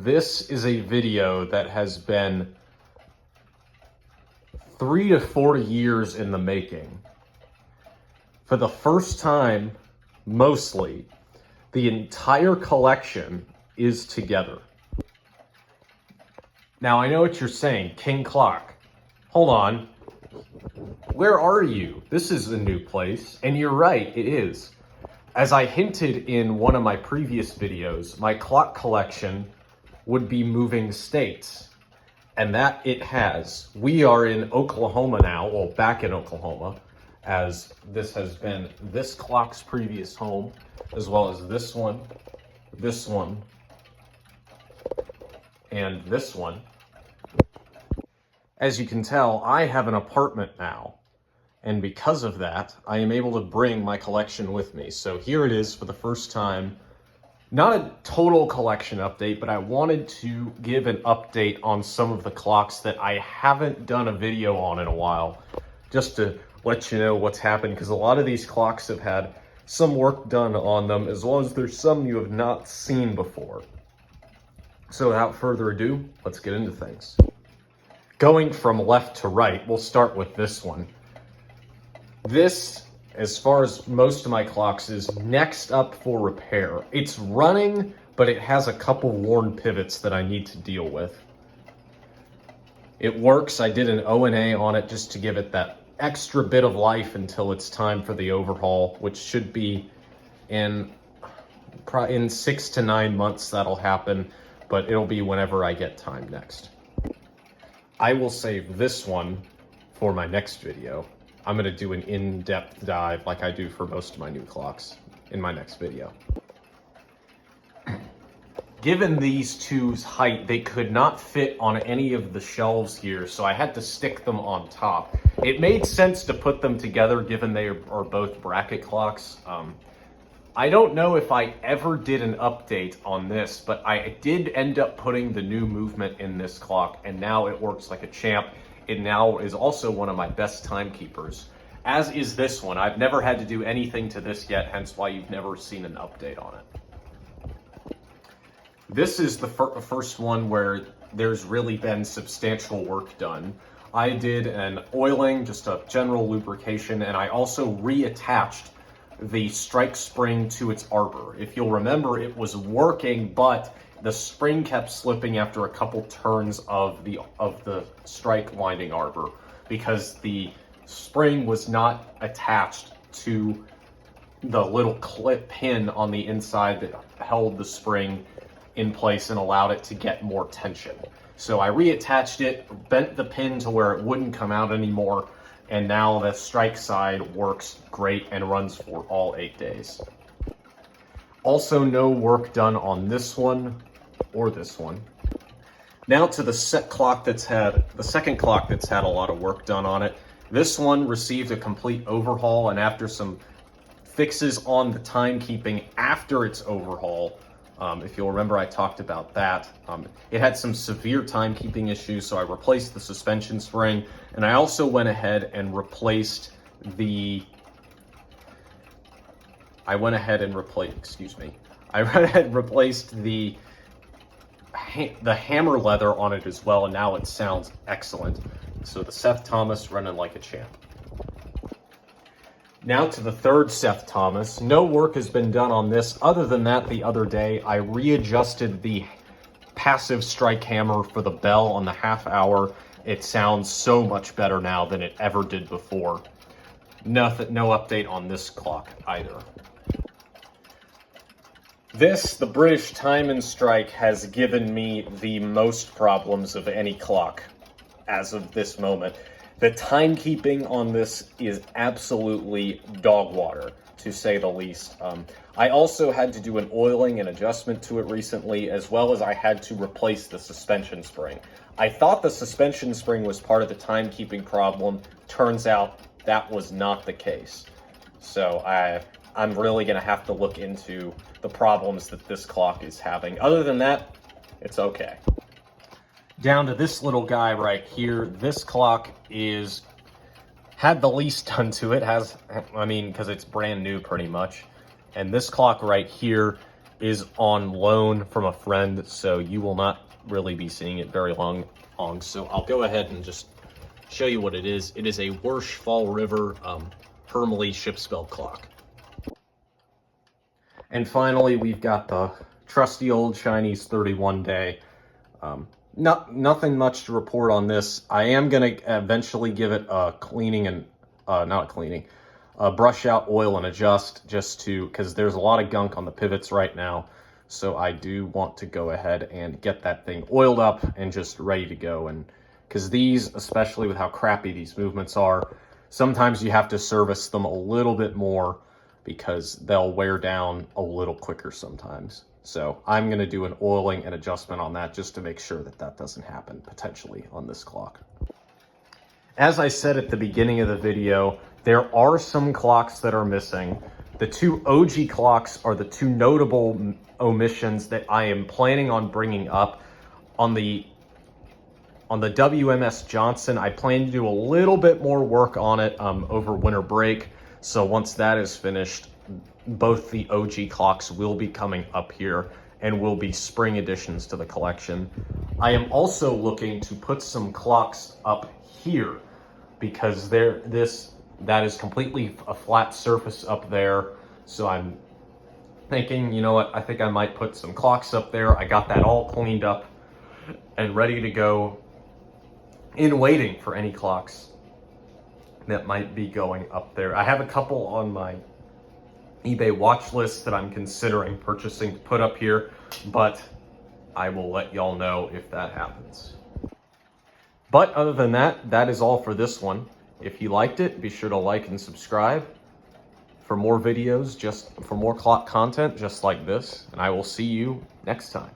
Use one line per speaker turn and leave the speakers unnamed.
This is a video that has been 3 to 4 years in the making. For the first time, mostly, the entire collection is together. Now, I know what you're saying, King Clock. Hold on. Where are you? This is a new place. And you're right, it is. As I hinted in one of my previous videos, my clock collection would be moving states. And that it has. We are in Oklahoma now, well, back in Oklahoma, as this has been this clock's previous home, as well as this one, and this one. As you can tell, I have an apartment now. And because of that, I am able to bring my collection with me. So here it is for the first time. Not a total collection update, but I wanted to give an update on some of the clocks that I haven't done a video on in a while, just to let you know what's happened, because a lot of these clocks have had some work done on them, as well as there's some you have not seen before. So without further ado, let's get into things. Going from left to right, we'll start with this one. This, as far as most of my clocks, is next up for repair. It's running, but it has a couple worn pivots that I need to deal with. It works. I did an O&A on it just to give it that extra bit of life until it's time for the overhaul, which should be in 6 to 9 months that'll happen, but it'll be whenever I get time next. I will save this one for my next video. I'm going to do an in-depth dive like I do for most of my new clocks in my next video. Given these two's height, they could not fit on any of the shelves here, so I had to stick them on top. It made sense to put them together given they are both bracket clocks. I don't know if I ever did an update on this, but I did end up putting the new movement in this clock, and now it works like a champ. It now is also one of my best timekeepers, as is this one. I've never had to do anything to this yet, hence why you've never seen an update on it. This is the first one where there's really been substantial work done. I did an oiling, just a general lubrication, and I also reattached the strike spring to its arbor. If you'll remember, it was working, but the spring kept slipping after a couple turns of the strike winding arbor because the spring was not attached to the little clip pin on the inside that held the spring in place and allowed it to get more tension. So I reattached it, bent the pin to where it wouldn't come out anymore, and now the strike side works great and runs for all 8 days. Also, no work done on this one or this one. Now to the second clock that's had a lot of work done on it. This one received a complete overhaul, and after some fixes on the timekeeping after its overhaul, if you'll remember, I talked about that. It had some severe timekeeping issues, so I replaced the suspension spring, and I also went ahead and replaced the hammer leather on it as well, and now it sounds excellent. So the Seth Thomas running like a champ. Now to the third Seth Thomas. No work has been done on this. Other than that, the other day, I readjusted the passive strike hammer for the bell on the half hour. It sounds so much better now than it ever did before. No update on this clock either. The British Time and Strike, has given me the most problems of any clock as of this moment. The timekeeping on this is absolutely dog water, to say the least. I also had to do an oiling and adjustment to it recently, as well as I had to replace the suspension spring. I thought the suspension spring was part of the timekeeping problem. Turns out that was not the case. So I'm really going to have to look into the problems that this clock is having. Other than that, it's okay. Down to this little guy right here. This clock had the least done to it, because it's brand new pretty much. And this clock right here is on loan from a friend, so you will not really be seeing it very long. So I'll go ahead and just show you what it is. It is a Wersch Fall River Hermle ship's bell clock. And finally, we've got the trusty old Chinese 31 day. Nothing much to report on this. I am going to eventually give it a cleaning and, not a cleaning, brush out, oil, and adjust, just to, because there's a lot of gunk on the pivots right now. So I do want to go ahead and get that thing oiled up and just ready to go. And because these, especially with how crappy these movements are, sometimes you have to service them a little bit more because they'll wear down a little quicker sometimes. So I'm going to do an oiling and adjustment on that just to make sure that that doesn't happen potentially on this clock. As I said at the beginning of the video, there are some clocks that are missing. The two OG clocks are the two notable omissions that I am planning on bringing up. On the WMS Johnson, I plan to do a little bit more work on it over winter break. So once that is finished, both the OG clocks will be coming up here and will be spring additions to the collection. I am also looking to put some clocks up here because that is completely a flat surface up there. So I'm thinking, you know what, I think I might put some clocks up there. I got that all cleaned up and ready to go, in waiting for any clocks that might be going up there. I have a couple on my eBay watch list that I'm considering purchasing to put up here, but I will let y'all know if that happens. But other than that, that is all for this one. If you liked it, be sure to like and subscribe for more videos, just for more clock content just like this, and I will see you next time.